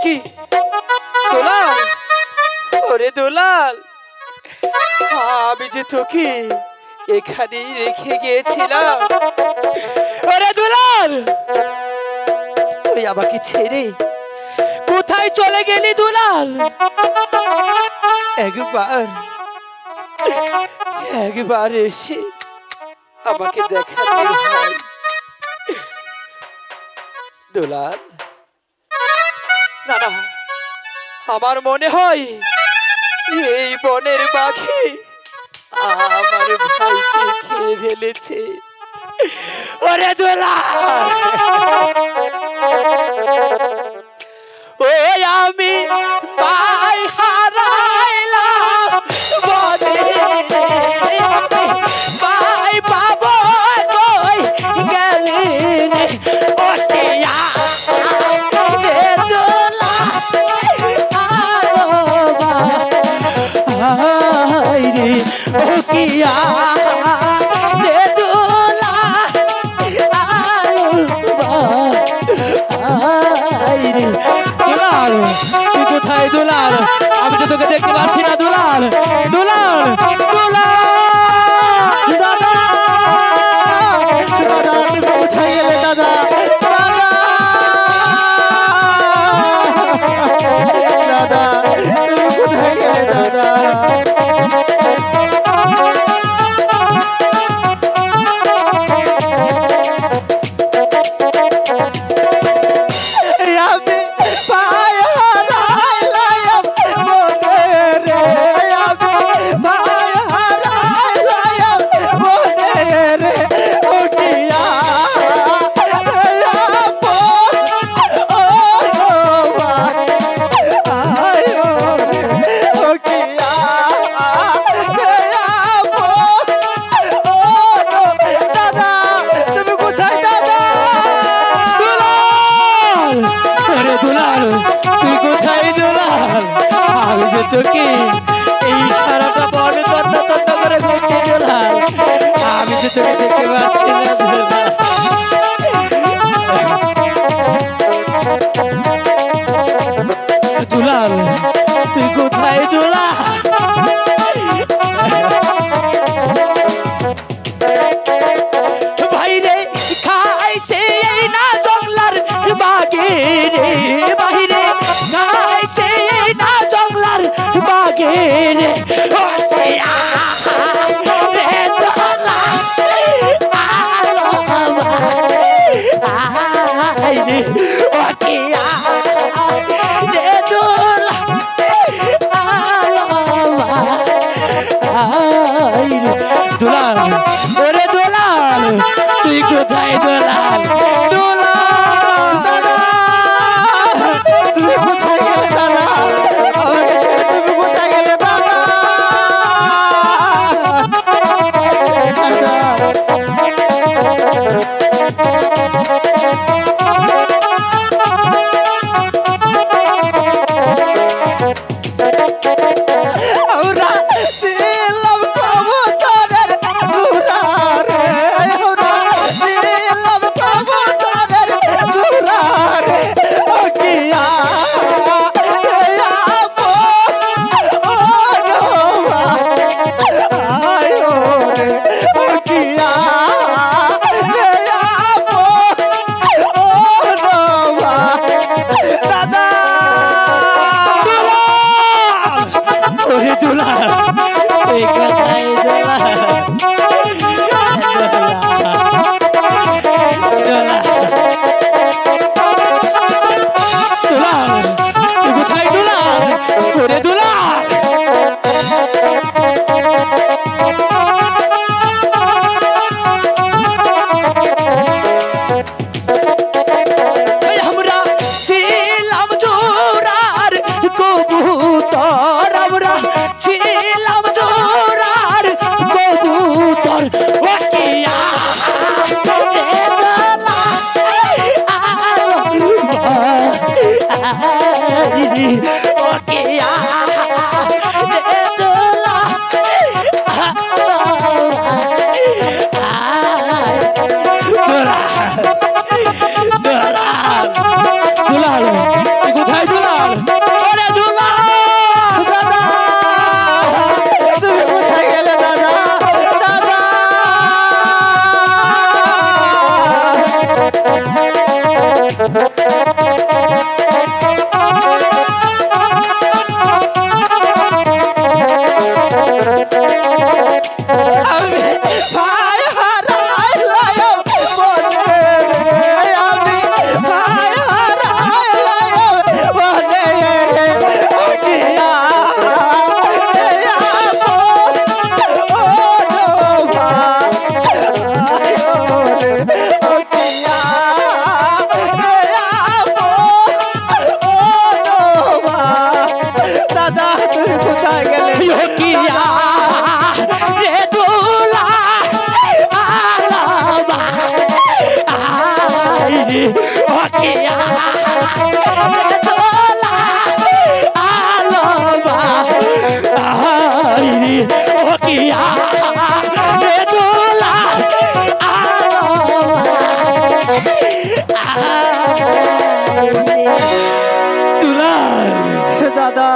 কি দুলাল, ওরে দুলাল, আমি যে তোকে এখানেই রেখে গিয়েছিলাম। ওরে দুলাল, তুই আমাকে ছেড়ে কোথায় চলে গেলি দুলাল? একবার এসে আমাকে দেখা দে ভাই। দুলাল, না না, আমার মনে হয় এই বনের বাঘে আমার ভাইকে খেয়ে ফেলেছে। ওরে দুলাল, ওই আমি ভাই হারাইলাম বনে, ভাই পাবো কই গেলি রে? ও টিয়া রে দুলাল, আয় রে ও কিয়া রে দুলাল, আয় রে দুলাল। তুই কোথায় দুলাল? আমি তো তোকে দেখতে পাচ্ছি না দুলাল। দুলাল, দুলাল, দাদা দাদা তুমি কোথায় গেলে দাদা? দাদা দাদা তুমি কোথায় গেলে দাদা? আমি ভাই হারাইলাম মনে রে, আমি ভাই হারাইলাম মনে রে। ও কিয়া ও আয় ও কিয়া দাদা তুমি কোথায় দাদা? ওরে দুলাল, তুই কোথায় দুলাল? আমি যে তোকে এই সারাটা বনে তত্ত্ব তত্ত্ব করে ঘুরছি দুলাল। আমি যে তোকে দেখতে পাচ্ছি না দুলাল। দুলাল, তুই কোথায় দুলাল? বাইরে খাইছে এই না জঙ্গলার বাগে রে, বাইরে খাইছে এই না জঙ্গলার বাগে রে। ও টিয়া রে দুলাল, আয় রে ও টিয়া রে দুলাল, আয় রে দুলাল। ওরে দুলাল, তুই কোথায় দুলাল? দুলাল, দাদা তুমি কোথায় গেলে দাদা? আমাকে ছেড়ে তুমি কোথায় গেলে দাদা? আমরা ছিলাম কবুতরের জোড়া রে, আমরা ছিলাম কবুতরের জোড়া রে। ও কিয়া আয় রে ও কিয়া দাদা ওরে দুলাল, তুই কোথায় দুলাল? দুলাল, তুই কোথায় দুলাল? ওরে দুলাল, আমরা ছিলাম জোড়ার কবুতর, আমরা ছিলাম জোড়ার কবুতর। ও কিয়া রে দুলাল, আয় রে ও কিয়া রে দুলাল, দুলাল, তুই কোথায় দুলাল? আমি ভাই হারাইলাম বলে রে, আমি ভাই হারাইলাম বলে রে, ও কিয়া রে আপন ও নোভা আয়ো রে, ও কিয়া রে আপন ও নোভা। দাদা তুই কোথায় গেলে? কিয়া রে দুলা আলাবা আইরে ও কিয়া রে দুলা আলাবা আইরে ও কিয়া রে দুলা আলাবা দুলা দাদা